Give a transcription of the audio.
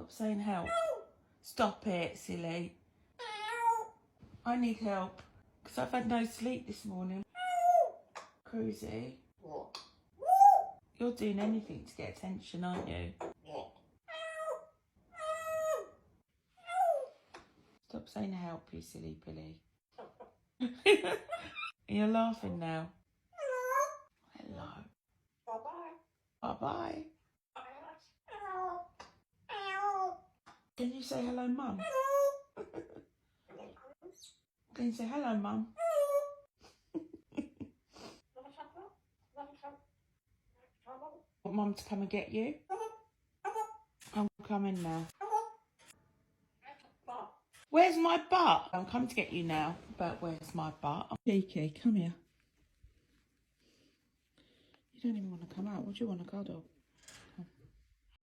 Stop saying help. Stop it, silly. I need help because I've had no sleep this morning. Cruisy. What? You're doing anything to get attention, aren't you? What? Stop saying help, you silly Billy. You're laughing now. Hello. Bye-bye. Bye-bye. Can you say hello, Mum? Can you say hello, Mum? Want Mum to come and get you? I'm coming now. Where's my butt? I'm coming to get you now. But where's my butt? Cheeky, come here. You don't even want to come out. What do you want to cuddle?